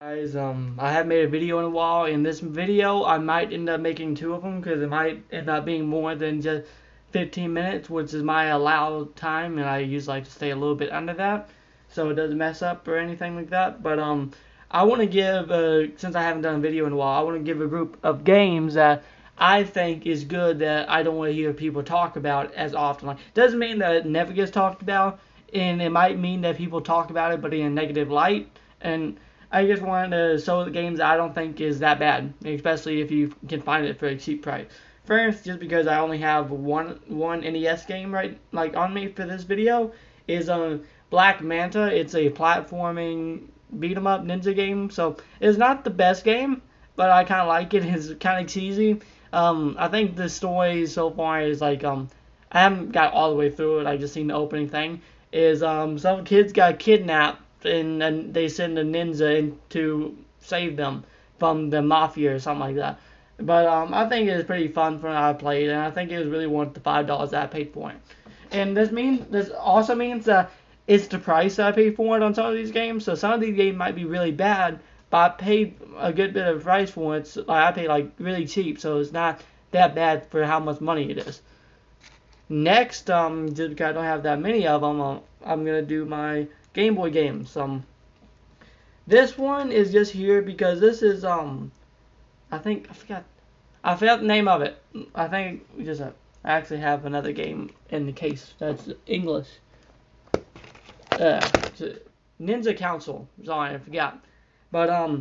Guys, I haven't made a video in a while. In this video, I might end up making two of them because it might end up being more than just 15 minutes, which is my allowed time, and I usually like to stay a little bit under that, so it doesn't mess up or anything like that. But I want to give, since I haven't done a video in a while, I want to give a group of games that I think is good that I don't want to hear people talk about as often. Like, doesn't mean that it never gets talked about, and it might mean that people talk about it, but in a negative light. And I just wanted to show the games I don't think is that bad, especially if you can find it for a cheap price. First, just because I only have one NES game on me for this video, is Black Manta. It's a platforming beat 'em up ninja game, so it's not the best game, but I kind of like it. It's kind of cheesy. I think the story so far is I haven't got all the way through it. I just seen the opening thing. Is some kids got kidnapped and then they send a ninja in to save them from the mafia or something like that. But I think it was pretty fun for when I played, and I think it was really worth the $5 that I paid for it. And this also means that it's the price that I paid for it on some of these games. So some of these games might be really bad, but I paid a good bit of price for it. So, I paid really cheap, so it's not that bad for how much money it is. Next, just because I don't have that many of them, I'm gonna do my Game Boy games. This one is just here because this is I forgot the name of it. I think we just I actually have another game in the case that's English. Ninja Council. Sorry, I forgot. But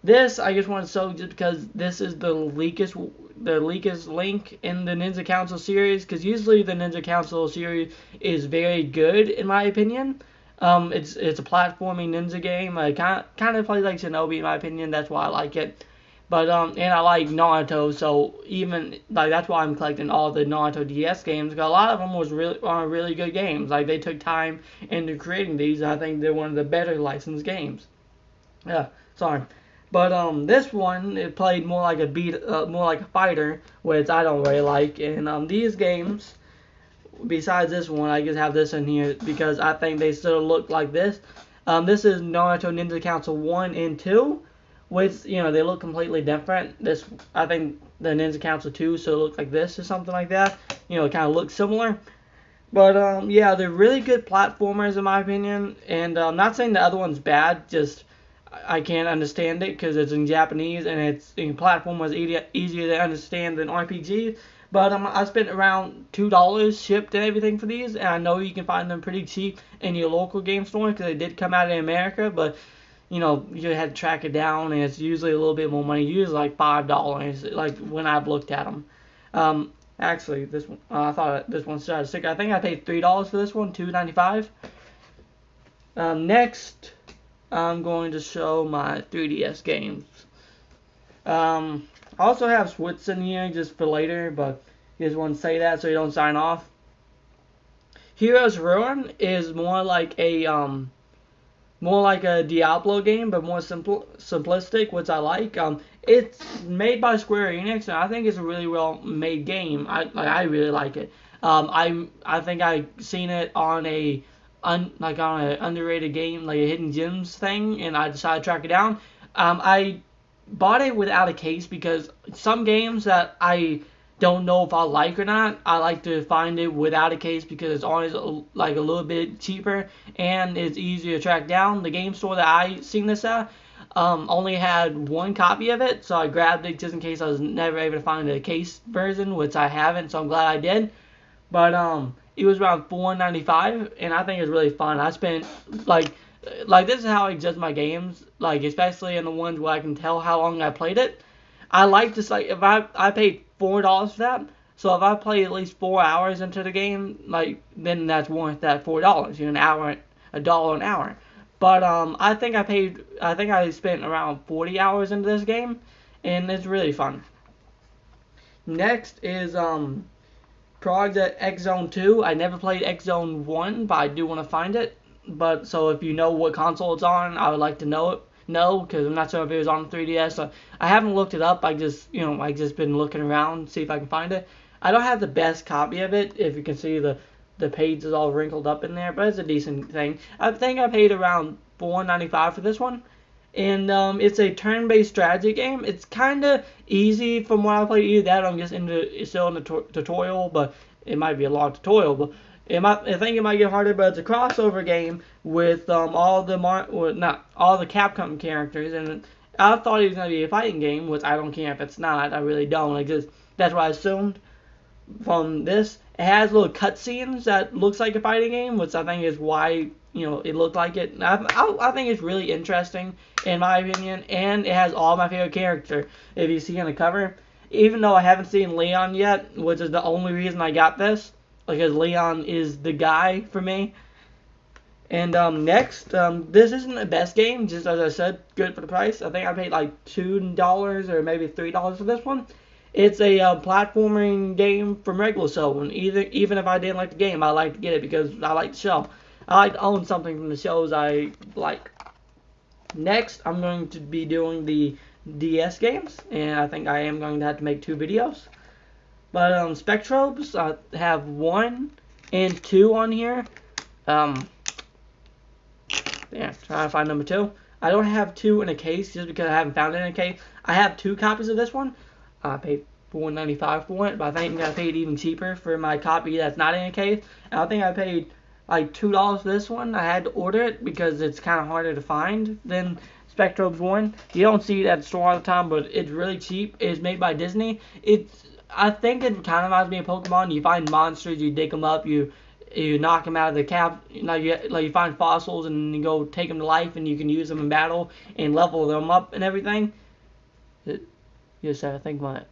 this I just want to show just because this is the leakest link in the Ninja Council series, because usually the Ninja Council series is very good in my opinion. It's a platforming ninja game. I kind of plays like Shinobi in my opinion. That's why I like it. But and I like Naruto, so even that's why I'm collecting all the Naruto DS games, because a lot of them are really good games. Like, they took time into creating these, and I think they're one of the better licensed games. Yeah, sorry. But this one, it played more like more like a fighter, which I don't really like. And these games, besides this one, I just have this in here because I think they still look like this. This is Naruto Ninja Council 1 and 2, which, they look completely different. I think the Ninja Council 2 so it looks like this or something like that. It kind of looks similar. But yeah, they're really good platformers in my opinion. And I'm not saying the other one's bad, just I can't understand it because it's in Japanese and it's in platformers easier to understand than RPG. But I spent around $2 shipped and everything for these, and I know you can find them pretty cheap in your local game store because they did come out in America. But you had to track it down, and it's usually a little bit more money. Usually like $5, like when I've looked at them. Actually, this one I thought this one started sick. I think I paid $3 for this one, $2.95. Next, I'm going to show my 3DS games. I also have Switch in here just for later, but you just want to say that so you don't sign off. Heroes Ruin is more like a Diablo game, but more simplistic, which I like. It's made by Square Enix, and I think it's a really well made game. I really like it. I think I seen it on on an underrated game, like a hidden gems thing, and I decided to track it down. I bought it without a case because some games that I don't know if I like or not, I like to find it without a case because it's always like a little bit cheaper and it's easier to track down. The game store that I seen this at only had one copy of it, so I grabbed it just in case I was never able to find a case version, which I haven't, so I'm glad I did. But it was around $4.95, and I think it's really fun. I spent this is how I judge my games, like especially in the ones where I can tell how long I played it. I like to if I paid $4 for that, so if I play at least 4 hours into the game, then that's worth that $4. An hour, $1 an hour. But I think I spent around 40 hours into this game, and it's really fun. Next is Project X Zone 2. I never played X Zone 1, but I do want to find it. But so if you know what console it's on, I would like to know it. No, because I'm not sure if it was on 3DS. So I haven't looked it up. I just been looking around to see if I can find it. I don't have the best copy of it. If you can see the page is all wrinkled up in there, but it's a decent thing. I think I paid around $4.95 for this one, And it's a turn-based strategy game. It's kind of easy from what I played. Either that, or I'm just still in the tutorial, but it might be a long tutorial. But I think it might get harder. But it's a crossover game with all the not all the Capcom characters, and I thought it was gonna be a fighting game, which I don't care if it's not. I really don't. That's what I assumed from this. It has little cutscenes that looks like a fighting game, which I think is why it looked like it. I think it's really interesting in my opinion, and it has all my favorite character. If you see on the cover, even though I haven't seen Leon yet, which is the only reason I got this, because Leon is the guy for me. And next, this isn't the best game, just as I said, good for the price. I think I paid like $2 or maybe $3 for this one. It's a platforming game from Regular Show, and even if I didn't like the game, I like to get it because I like the show. I like to own something from the shows I like. Next, I'm going to be doing the DS games, and I think I am going to have to make 2 videos. But Spectrobes, I have 1 and 2 on here. Yeah, trying to find number 2. I don't have 2 in a case just because I haven't found it in a case. I have 2 copies of this one. I paid $4.95 for it, but I think I paid even cheaper for my copy that's not in a case. And I think I paid like $2 for this one. I had to order it because it's kind of harder to find than Spectrobes 1. You don't see it at the store all the time, but it's really cheap. It's made by Disney. I think it kind of reminds me of Pokemon. You find monsters, you dig them up, you knock them out of the cap, you find fossils and you go take them to life and you can use them in battle and level them up and everything. Yes, I think my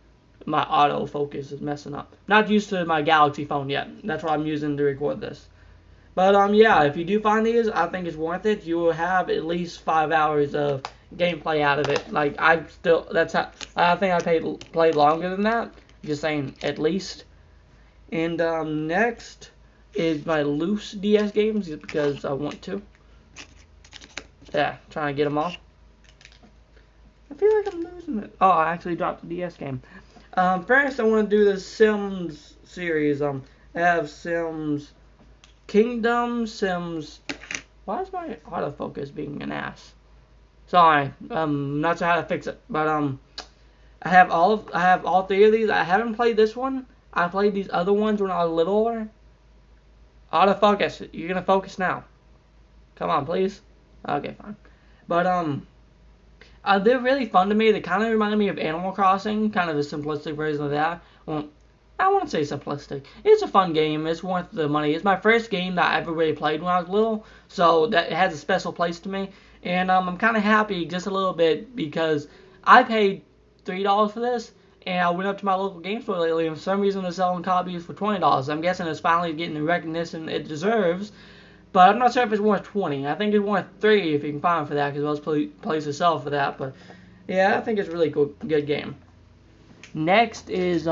autofocus is messing up. Not used to my Galaxy phone yet. That's what I'm using to record this. But yeah, if you do find these, I think it's worth it. You will have at least 5 hours of gameplay out of it. Like I think I played longer than that. Just saying, at least. And next is my loose DS games, just because I want to. Yeah, trying to get them all. I feel like I'm losing it. Oh, I actually dropped the DS game. First, I want to do the Sims series. I have Sims Kingdom, Sims. Why is my autofocus being an ass? Sorry, not sure how to fix it. But I have all 3 of these. I haven't played this one. I played these other ones when I was littler. Autofocus. You're gonna focus now. Come on, please. Okay, fine. But they're really fun to me. They kind of remind me of Animal Crossing, kind of a simplistic version of that. Well, I wouldn't say simplistic. It's a fun game. It's worth the money. It's my first game that I ever really played when I was little, so that it has a special place to me. And I'm kind of happy just a little bit because I paid $3 for this, and I went up to my local game store lately, and for some reason they're selling copies for $20. I'm guessing it's finally getting the recognition it deserves. But I'm not sure if it's worth 20. I think it's worth 3 if you can find it for that, because most places sell for that. But yeah, I think it's a really good game. Next is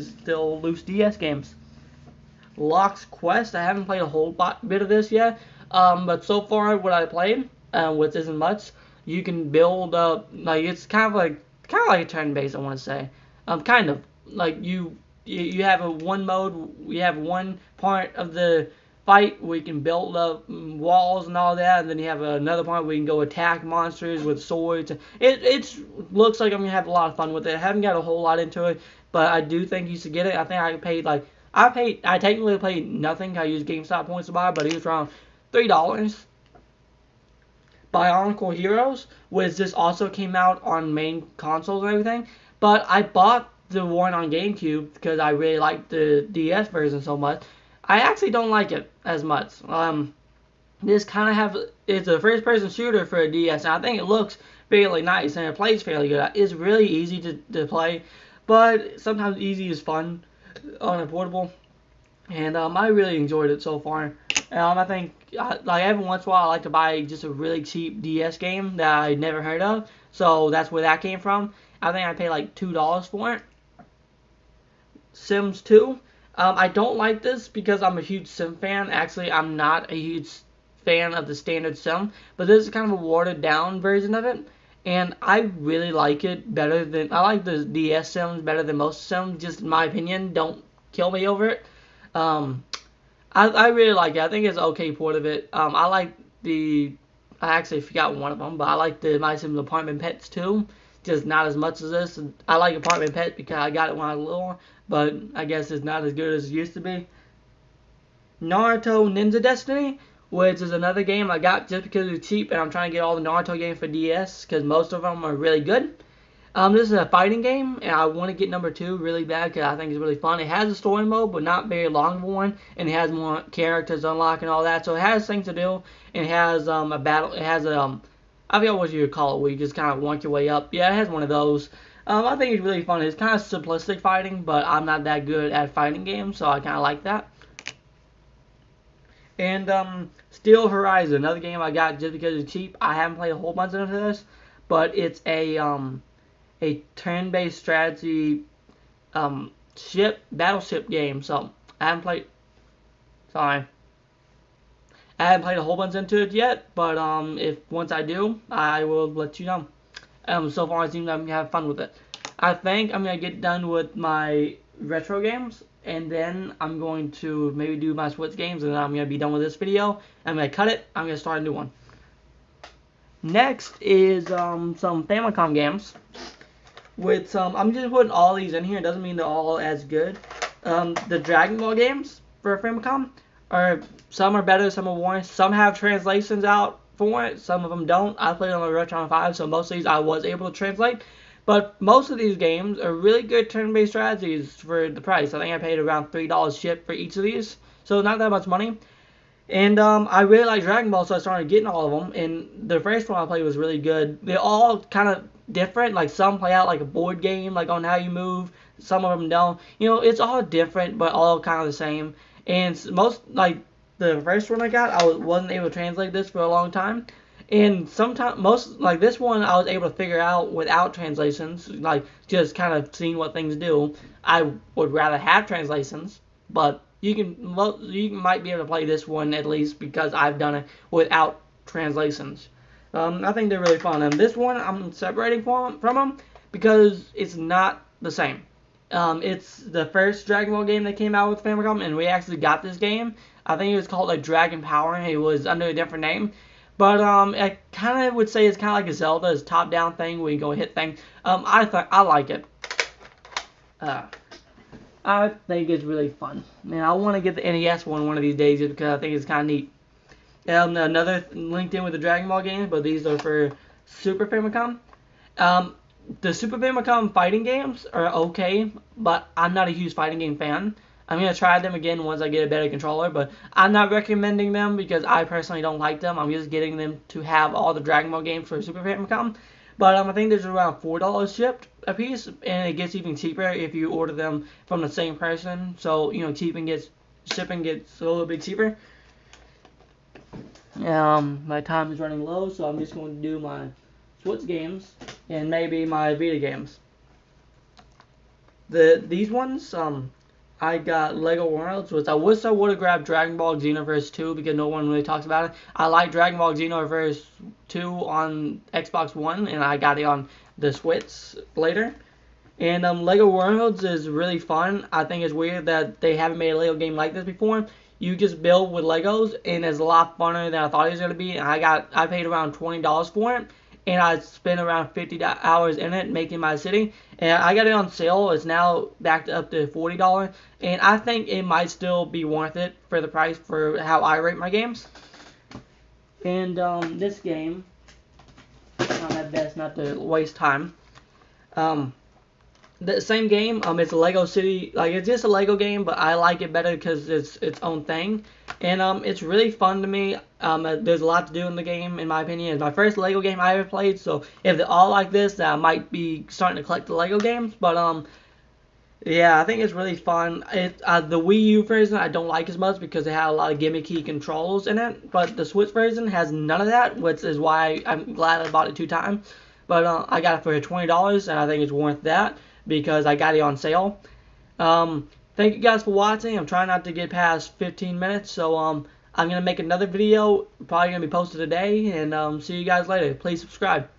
still loose DS games. Lock's Quest. I haven't played a whole bit of this yet, but so far what I played, which isn't much, you can build up it's kind of like a turn-based. I want to say, kind of like you have one mode. We have one part of the fight where you can build up walls and all that, and then you have another part where you can go attack monsters with swords. It looks like I'm gonna have a lot of fun with it. I haven't got a whole lot into it, but I do think you should get it. I think I technically paid nothing. I used GameStop points to buy, but it was around $3. Bionicle Heroes, which this also came out on main consoles and everything, but I bought the one on GameCube because I really liked the DS version so much. I actually don't like it as much. It's a first-person shooter for a DS, and I think it looks fairly nice and it plays fairly good. It's really easy to play, but sometimes easy is fun on a portable, and I really enjoyed it so far. I think every once in a while I like to buy just a really cheap DS game that I never heard of, so that's where that came from. I think I paid like $2 for it. Sims 2. I don't like this because I'm a huge Sim fan. Actually, I'm not a huge fan of the standard Sim, but this is kind of a watered down version of it, and I really like it better than I like the DS Sims better than most Sims. Just in my opinion. Don't kill me over it. I really like it. I think it's an okay port of it. I like the I actually forgot one of them, but I like the My Sims Apartment Pets too. Just not as much as this. I like Apartment Pet because I got it when I was little, but I guess it's not as good as it used to be. Naruto Ninja Destiny, which is another game I got just because it's cheap, and I'm trying to get all the Naruto games for DS because most of them are really good. This is a fighting game, and I want to get number 2 really bad because I think it's really fun. It has a story mode, but not very long one, and it has more characters unlock and all that. So it has things to do, and it has a battle. It has I forget what you would call it, where you just kind of work your way up. Yeah, it has one of those. I think it's really fun. It's kind of simplistic fighting, but I'm not that good at fighting games, so I kind of like that. And Steel Horizon, another game I got just because it's cheap. I haven't played a whole bunch of this, but it's a turn-based strategy battleship game. So I haven't played. Sorry, I haven't played a whole bunch into it yet. But if once I do, I will let you know. So far it seems I'm having fun with it. I think I'm gonna get done with my retro games, and then I'm going to maybe do my Switch games, and then I'm gonna be done with this video. I'm gonna cut it. I'm gonna start a new one. Next is some Famicom games. With I'm just putting all these in here. It doesn't mean they're all as good. The Dragon Ball games for Famicom some are better, some are worse. Some have translations out for it, some of them don't. I played on the Retron 5, so most of these I was able to translate. But most of these games are really good turn-based strategies for the price. I think I paid around $3 ship for each of these, so not that much money. And I really like Dragon Ball, so I started getting all of them. And the first one I played was really good. They're all kind of different. Like some play out like a board game, like on how you move. Some of them don't. You know, it's all different, but all kind of the same. And most, like the first one I got, I wasn't able to translate this for a long time. And sometimes, most, like this one, I was able to figure out without translations, like just kind of seeing what things do. I would rather have translations, but you might be able to play this one at least because I've done it without translations. I think they're really fun. And this one I'm separating from them because it's not the same. It's the first Dragon Ball game that came out with Famicom, and we actually got this game. I think it was called like Dragon Power. It was under a different name. But I kind of would say it's kind of like a Zelda, it's top-down thing where you go hit things. I like it. I think it's really fun. Man, I want to get the NES one of these days just because I think it's kind of neat. Another linked in with the Dragon Ball games, but these are for Super Famicom. The Super Famicom fighting games are okay, but I'm not a huge fighting game fan. I'm going to try them again once I get a better controller, but I'm not recommending them because I personally don't like them. I'm just getting them to have all the Dragon Ball games for Super Famicom. But I think there's around $4 shipped a piece, and it gets even cheaper if you order them from the same person. So, you know, shipping gets a little bit cheaper. My time is running low, so I'm just going to do my Switch games and maybe my Vita games. These ones, I got Lego Worlds, which I wish I would have grabbed Dragon Ball Xenoverse 2 because no one really talks about it. I like Dragon Ball Xenoverse 2 on Xbox One, and I got it on the Switch later. And Lego Worlds is really fun. I think it's weird that they haven't made a Lego game like this before. You just build with Legos, and it's a lot funner than I thought it was going to be. And I paid around $20 for it, and I spent around 50 hours in it making my city. And I got it on sale. It's now back up to $40, and I think it might still be worth it for the price for how I rate my games. And this game, at best not to waste time. The same game, it's a Lego City, like it's just a Lego game, but I like it better because it's its own thing, and it's really fun to me. There's a lot to do in the game, in my opinion. It's my first Lego game I ever played, so if they're all like this, then I might be starting to collect the Lego games, but yeah, I think it's really fun. The Wii U version I don't like as much because it had a lot of gimmicky controls in it, but the Switch version has none of that, which is why I'm glad I bought it 2 times. But I got it for $20, and I think it's worth that because I got it on sale. Thank you guys for watching. I'm trying not to get past 15 minutes, so I'm going to make another video, probably going to be posted today, and see you guys later. Please subscribe.